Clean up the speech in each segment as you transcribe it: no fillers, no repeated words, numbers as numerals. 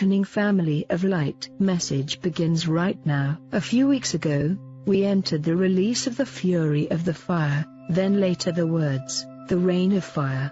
awakening family of light. Message begins right now. A few weeks ago, we entered the release of the fury of the fire, then later the words, the rain of fire.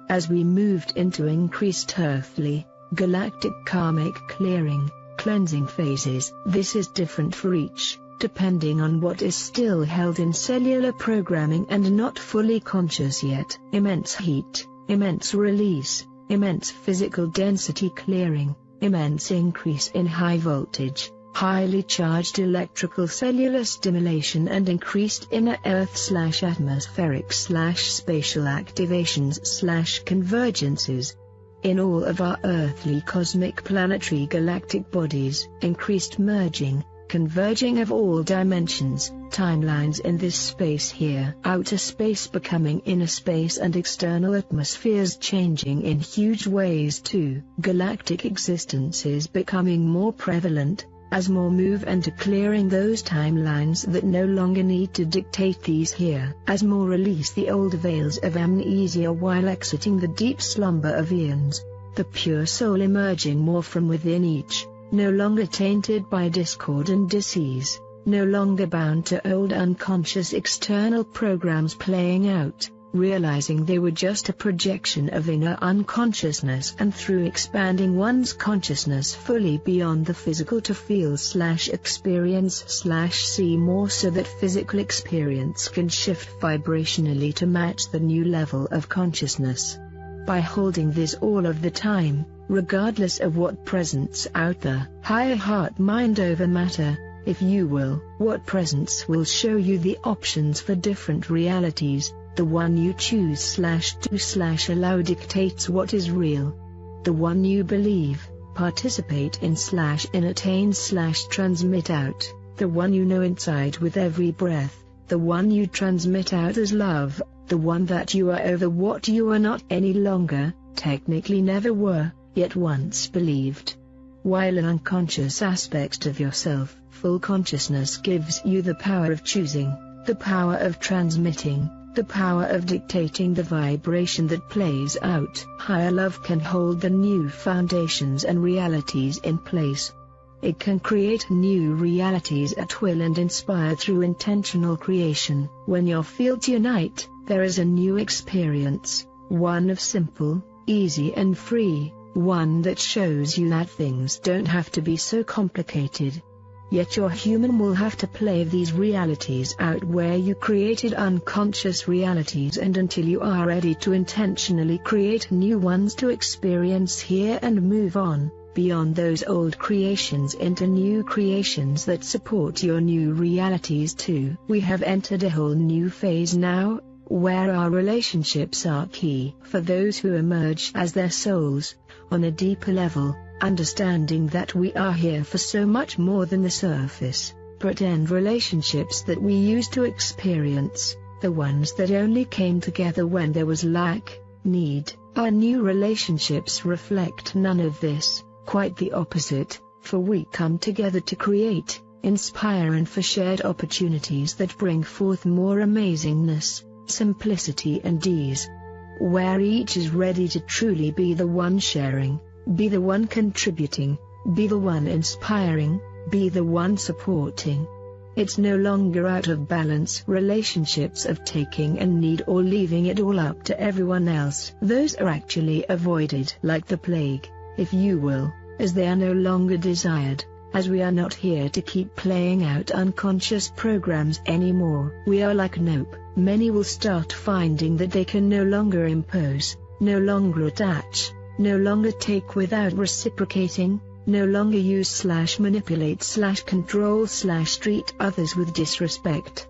As we moved into increased earthly, galactic karmic clearing, cleansing phases. This is different for each, depending on what is still held in cellular programming and not fully conscious yet. Immense heat, immense release, immense physical density clearing, immense increase in high voltage, highly charged electrical cellular stimulation and increased inner earth/atmospheric/spatial activations/convergences. In all of our earthly cosmic planetary galactic bodies, increased merging, converging of all dimensions, timelines in this space here, outer space becoming inner space and external atmospheres changing in huge ways too. Galactic existences becoming more prevalent, as more move into clearing those timelines that no longer need to dictate these here, as more release the old veils of amnesia while exiting the deep slumber of eons, the pure soul emerging more from within each, no longer tainted by discord and disease, no longer bound to old unconscious external programs playing out, realizing they were just a projection of inner unconsciousness, and through expanding one's consciousness fully beyond the physical to feel/experience/see more so that physical experience can shift vibrationally to match the new level of consciousness. By holding this all of the time, regardless of what presents out the higher heart mind over matter, if you will, what presence will show you the options for different realities. The one you choose/do/allow dictates what is real. The one you believe, participate in/entertain/transmit out. The one you know inside with every breath. The one you transmit out as love. The one that you are over what you are not any longer, technically never were, yet once believed. While an unconscious aspect of yourself, full consciousness gives you the power of choosing, the power of transmitting, the power of dictating the vibration that plays out. Higher love can hold the new foundations and realities in place. It can create new realities at will and inspire through intentional creation. When your fields unite, there is a new experience, one of simple, easy and free, one that shows you that things don't have to be so complicated. Yet your human will have to play these realities out where you created unconscious realities, and until you are ready to intentionally create new ones to experience here and move on, beyond those old creations into new creations that support your new realities too. We have entered a whole new phase now, where our relationships are key for those who emerge as their souls, on a deeper level, understanding that we are here for so much more than the surface, pretend relationships that we used to experience, the ones that only came together when there was lack, need. Our new relationships reflect none of this, quite the opposite, for we come together to create, inspire and for shared opportunities that bring forth more amazingness, simplicity and ease, where each is ready to truly be the one sharing, be the one contributing, be the one inspiring, be the one supporting. It's no longer out of balance relationships of taking and need or leaving it all up to everyone else. Those are actually avoided like the plague, if you will, as they are no longer desired. As we are not here to keep playing out unconscious programs anymore. We are like nope. Many will start finding that they can no longer impose, no longer attach, no longer take without reciprocating, no longer use/manipulate/control/treat others with disrespect.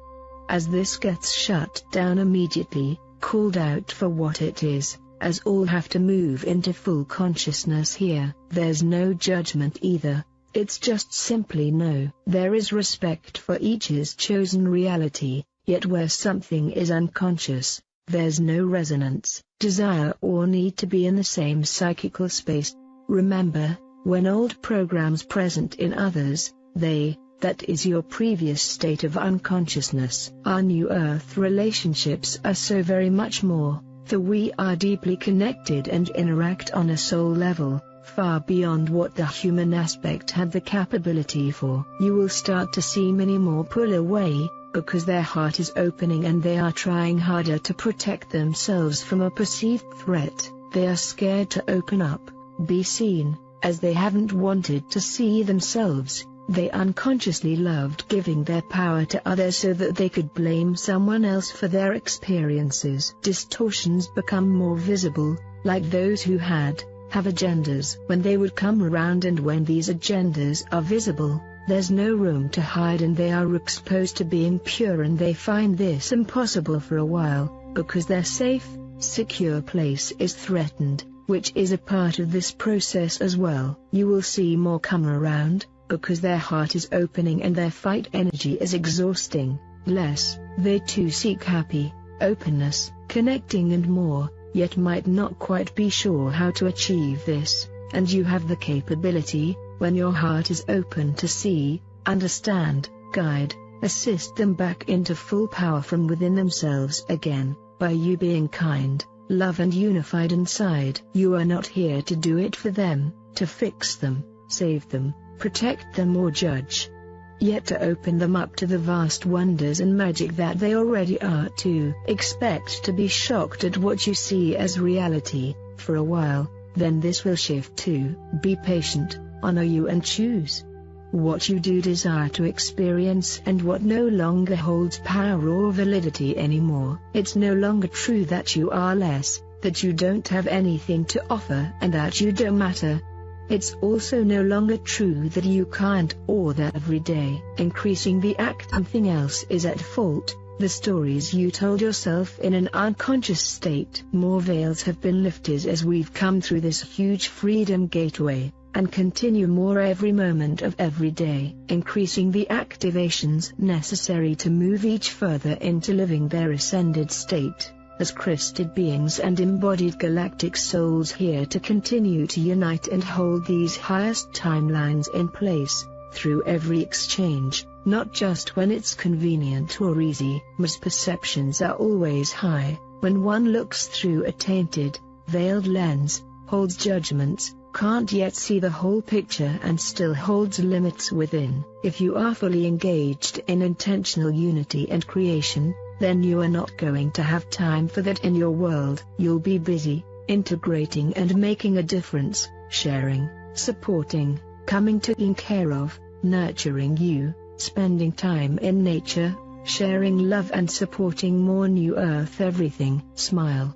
As this gets shut down immediately, called out for what it is, as all have to move into full consciousness here, there's no judgment either. It's just simply no. There is respect for each's chosen reality, yet where something is unconscious, there's no resonance, desire or need to be in the same psychical space. Remember, when old programs present in others, that is your previous state of unconsciousness. Our new earth relationships are so very much more, for we are deeply connected and interact on a soul level. far beyond what the human aspect had the capability for. You will start to see many more pull away, because their heart is opening and they are trying harder to protect themselves from a perceived threat. They are scared to open up, be seen, as they haven't wanted to see themselves. They unconsciously loved giving their power to others so that they could blame someone else for their experiences. Distortions become more visible, like those who have agendas. When they would come around, and when these agendas are visible, there's no room to hide and they are exposed to being pure, and they find this impossible for a while, because their safe, secure place is threatened, which is a part of this process as well. You will see more come around, because their heart is opening and their fight energy is exhausting. Less, they too seek happy, openness, connecting and more, yet might not quite be sure how to achieve this, and you have the capability, when your heart is open, to see, understand, guide, assist them back into full power from within themselves again, by you being kind, love and unified inside. You are not here to do it for them, to fix them, save them, protect them or judge, yet to open them up to the vast wonders and magic that they already are. To expect to be shocked at what you see as reality, for a while, then this will shift to be patient, honor you and choose what you do desire to experience and what no longer holds power or validity anymore. It's no longer true that you are less, that you don't have anything to offer and that you don't matter. It's also no longer true that you can't, or that every day increasing the act something else is at fault. The stories you told yourself in an unconscious state. More veils have been lifted as we've come through this huge freedom gateway, and continue more every moment of every day, increasing the activations necessary to move each further into living their ascended state, as crested beings and embodied galactic souls here to continue to unite and hold these highest timelines in place, through every exchange, not just when it's convenient or easy. Misperceptions are always high, when one looks through a tainted, veiled lens, holds judgments, can't yet see the whole picture and still holds limits within. If you are fully engaged in intentional unity and creation, then you are not going to have time for that in your world. You'll be busy, integrating and making a difference, sharing, supporting, coming taking care of, nurturing you, spending time in nature, sharing love and supporting more new earth everything. Smile.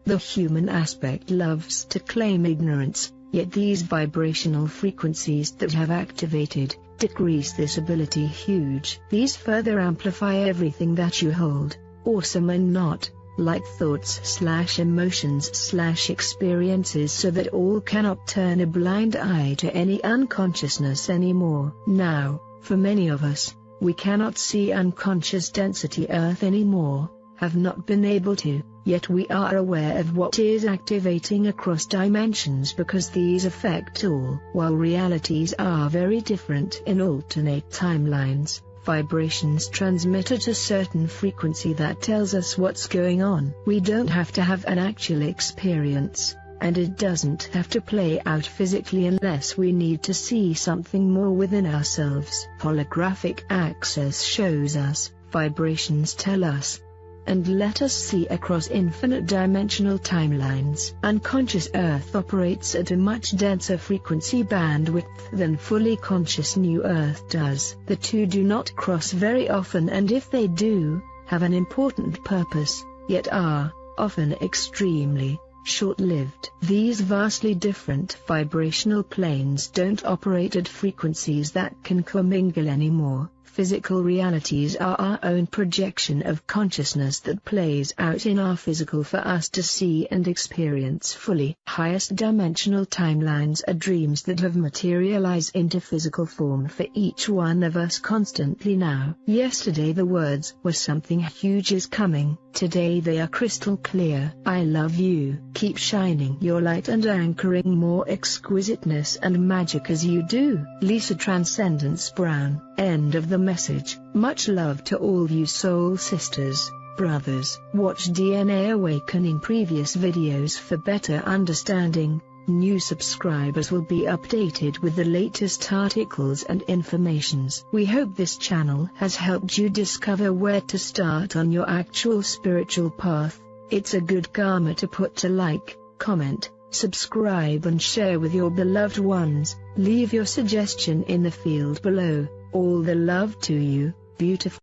The human aspect loves to claim ignorance, yet these vibrational frequencies that have activated, decrease this ability huge. These further amplify everything that you hold, awesome and not, like thoughts/emotions/experiences, so that all cannot turn a blind eye to any unconsciousness anymore. Now, for many of us, we cannot see unconscious density earth anymore, have not been able to, yet we are aware of what is activating across dimensions, because these affect all. While realities are very different in alternate timelines, vibrations transmit at a certain frequency that tells us what's going on. We don't have to have an actual experience, and it doesn't have to play out physically unless we need to see something more within ourselves. Holographic access shows us, vibrations tell us, and let us see across infinite dimensional timelines. Unconscious Earth operates at a much denser frequency bandwidth than fully conscious New Earth does. The two do not cross very often, and if they do, have an important purpose, yet are often extremely short-lived. These vastly different vibrational planes don't operate at frequencies that can commingle anymore. Physical realities are our own projection of consciousness that plays out in our physical for us to see and experience fully. Highest dimensional timelines are dreams that have materialized into physical form for each one of us constantly now. Yesterday the words were something huge is coming. Today they are crystal clear. I love you. Keep shining your light and anchoring more exquisiteness and magic as you do. Lisa Transcendence Brown. End of the message. Much love to all you soul sisters, brothers. Watch DNA Awakening previous videos for better understanding. New subscribers will be updated with the latest articles and informations. We hope this channel has helped you discover where to start on your actual spiritual path. It's a good karma to put to like, comment, subscribe and share with your beloved ones. Leave your suggestion in the field below. All the love to you, beautiful.